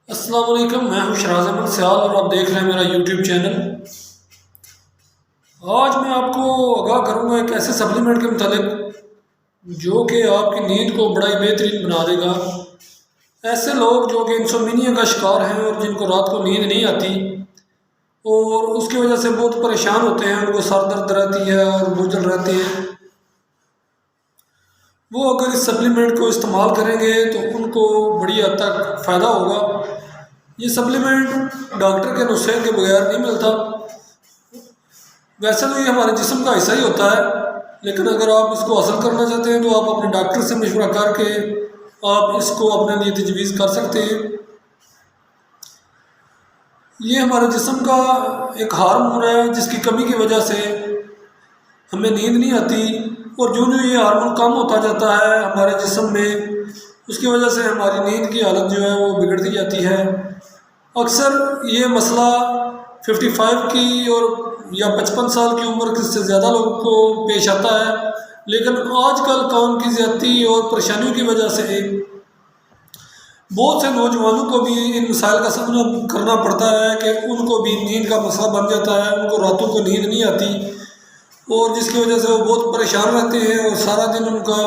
السلام علیکم، میں ہوں شراز احمد سیال اور آپ دیکھ رہے ہیں میرا یوٹیوب چینل۔ آج میں آپ کو آگاہ کروں گا ایک ایسے سپلیمنٹ کے متعلق جو کہ آپ کی نیند کو بڑا ہی بہترین بنا دے گا۔ ایسے لوگ جو کہ انسومنیا کا شکار ہیں اور جن کو رات کو نیند نہیں آتی اور اس کی وجہ سے بہت پریشان ہوتے ہیں، ان کو سر درد رہتی ہے اور بوجھل رہتے ہیں، وہ اگر اس سپلیمنٹ کو استعمال کریں گے تو ان کو بڑی حد تک فائدہ ہوگا۔ یہ سپلیمنٹ ڈاکٹر کے نسخے کے بغیر نہیں ملتا۔ ویسے تو یہ ہمارے جسم کا حصہ ہی ہوتا ہے، لیکن اگر آپ اس کو حاصل کرنا چاہتے ہیں تو آپ اپنے ڈاکٹر سے مشورہ کر کے آپ اس کو اپنے لیے تجویز کر سکتے ہیں۔ یہ ہمارے جسم کا ایک ہارمون ہے جس کی کمی کی وجہ سے ہمیں نیند نہیں آتی، اور جو یہ ہارمون کم ہوتا جاتا ہے ہمارے جسم میں، اس کی وجہ سے ہماری نیند کی حالت جو ہے وہ بگڑتی جاتی ہے۔ اکثر یہ مسئلہ 55 کی اور یا 55 سال کی عمر سے زیادہ لوگوں کو پیش آتا ہے، لیکن آج کل کام کی زیادتی اور پریشانیوں کی وجہ سے بہت سے نوجوانوں کو بھی ان مسائل کا سامنا کرنا پڑتا ہے کہ ان کو بھی نیند کا مسئلہ بن جاتا ہے، ان کو راتوں کو نیند نہیں آتی، اور جس کی وجہ سے وہ بہت پریشان رہتے ہیں اور سارا دن ان کا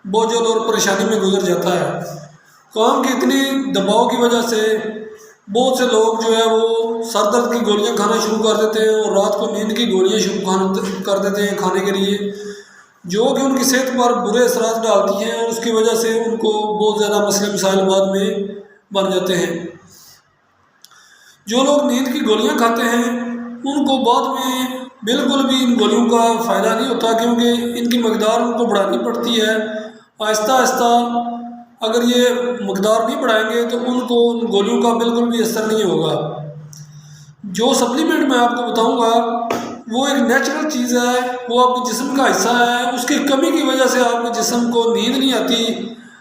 بوجھل اور پریشانی میں گزر جاتا ہے۔ کام کی اتنی دباؤ کی وجہ سے بہت سے لوگ جو ہے وہ سر درد کی گولیاں کھانا شروع کر دیتے ہیں اور رات کو نیند کی گولیاں شروع کر دیتے ہیں کھانے کے لیے، جو کہ ان کی صحت پر برے اثرات ڈالتی ہیں، اور اس کی وجہ سے ان کو بہت زیادہ مسئلے مسائل بعد میں بن جاتے ہیں۔ جو لوگ نیند کی گولیاں کھاتے ہیں ان کو بعد میں بالکل بھی ان گولیوں کا فائدہ نہیں ہوتا، کیونکہ ان کی مقدار ان کو بڑھانی پڑتی ہے۔ آہستہ آہستہ اگر یہ مقدار نہیں بڑھائیں گے تو ان کو ان گولیوں کا بالکل بھی اثر نہیں ہوگا۔ جو سپلیمنٹ میں آپ کو بتاؤں گا وہ ایک نیچرل چیز ہے، وہ آپ کے جسم کا حصہ ہے، اس کی کمی کی وجہ سے آپ کے جسم کو نیند نہیں آتی۔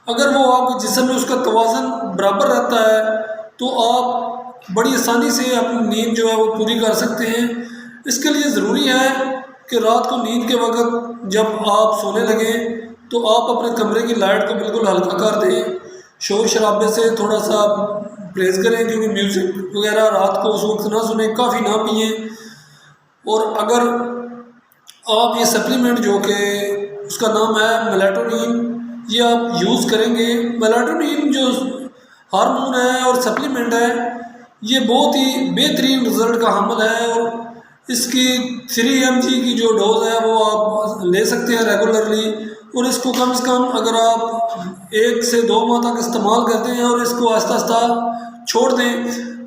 اگر وہ آپ کے جسم میں اس کا توازن برابر رہتا ہے تو آپ بڑی آسانی سے اپنی نیند جو ہے وہ پوری کر سکتے ہیں۔ اس کے لیے ضروری ہے کہ رات کو نیند کے وقت جب آپ سونے لگیں تو آپ اپنے کمرے کی لائٹ کو بالکل ہلکا کر دیں، شور شرابے سے تھوڑا سا پرہیز کریں، کیونکہ میوزک وغیرہ رات کو اس وقت نہ سنیں، کافی نہ پئیں۔ اور اگر آپ یہ سپلیمنٹ جو کہ اس کا نام ہے میلاٹونین، یہ آپ یوز کریں گے، میلاٹونین جو ہارمون ہے اور سپلیمنٹ ہے یہ بہت ہی بہترین رزلٹ کا حامل ہے، اور اس کی 3 mg کی جو ڈوز ہے وہ آپ لے سکتے ہیں ریگولرلی، اور اس کو کم از کم اگر آپ 1 سے 2 ماہ تک استعمال کرتے ہیں اور اس کو آہستہ آہستہ چھوڑ دیں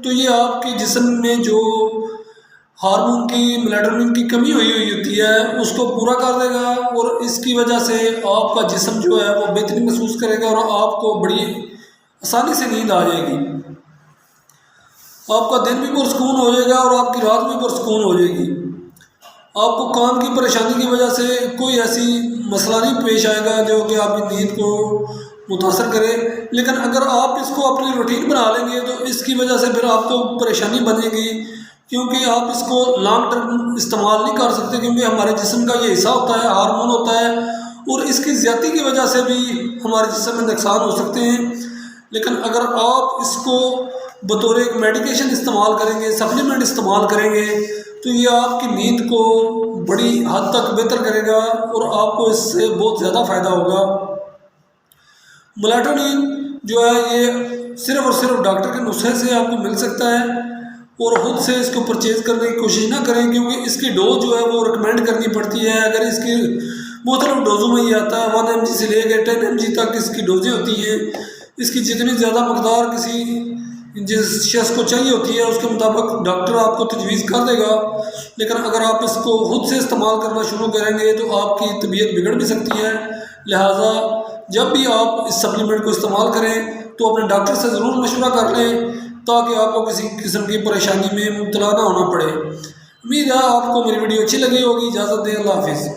تو یہ آپ کے جسم میں جو ہارمون کی میلاٹونین کی کمی ہوئی ہوتی ہے اس کو پورا کر دے گا، اور اس کی وجہ سے آپ کا جسم جو ہے وہ بہترین محسوس کرے گا اور آپ کو بڑی آسانی سے نیند آ جائے گی۔ آپ کا دن بھی پرسکون ہو جائے گا اور آپ کی رات بھی پرسکون ہو جائے گی۔ آپ کو کام کی پریشانی کی وجہ سے کوئی ایسی مسئلہ نہیں پیش آئے گا جو کہ آپ کی نیند کو متاثر کرے، لیکن اگر آپ اس کو اپنی روٹین بنا لیں گے تو اس کی وجہ سے پھر آپ کو پریشانی بنے گی، کیونکہ آپ اس کو لانگ ٹرم استعمال نہیں کر سکتے، کیونکہ ہمارے جسم کا یہ حصہ ہوتا ہے، ہارمون ہوتا ہے، اور اس کی زیادتی کی وجہ سے بھی ہمارے جسم میں نقصان ہو سکتے ہیں۔ لیکن اگر آپ اس کو بطور ایک میڈیکیشن استعمال کریں گے، سپلیمنٹ استعمال کریں گے، تو یہ آپ کی نیند کو بڑی حد تک بہتر کرے گا اور آپ کو اس سے بہت زیادہ فائدہ ہوگا۔ میلاٹونین جو ہے یہ صرف اور صرف ڈاکٹر کے نسخے سے آپ کو مل سکتا ہے، اور خود سے اس کو پرچیز کرنے کی کوشش نہ کریں، کیونکہ اس کی ڈوز جو ہے وہ ریکمینڈ کرنی پڑتی ہے۔ اگر اس کی مختلف ڈوزوں میں یہ آتا ہے، 1 mg سے لے کے 10 mg تک اس کی ڈوزیں ہوتی ہیں۔ اس کی جتنی زیادہ مقدار کسی جس شخص کو چاہیے ہوتی ہے اس کے مطابق ڈاکٹر آپ کو تجویز کر دے گا، لیکن اگر آپ اس کو خود سے استعمال کرنا شروع کریں گے تو آپ کی طبیعت بگڑ بھی سکتی ہے۔ لہٰذا جب بھی آپ اس سپلیمنٹ کو استعمال کریں تو اپنے ڈاکٹر سے ضرور مشورہ کر لیں تاکہ آپ کو کسی قسم کی پریشانی میں مبتلا نہ ہونا پڑے۔ امید ہے آپ کو میری ویڈیو اچھی لگی ہوگی۔ اجازت دیں، اللہ حافظ۔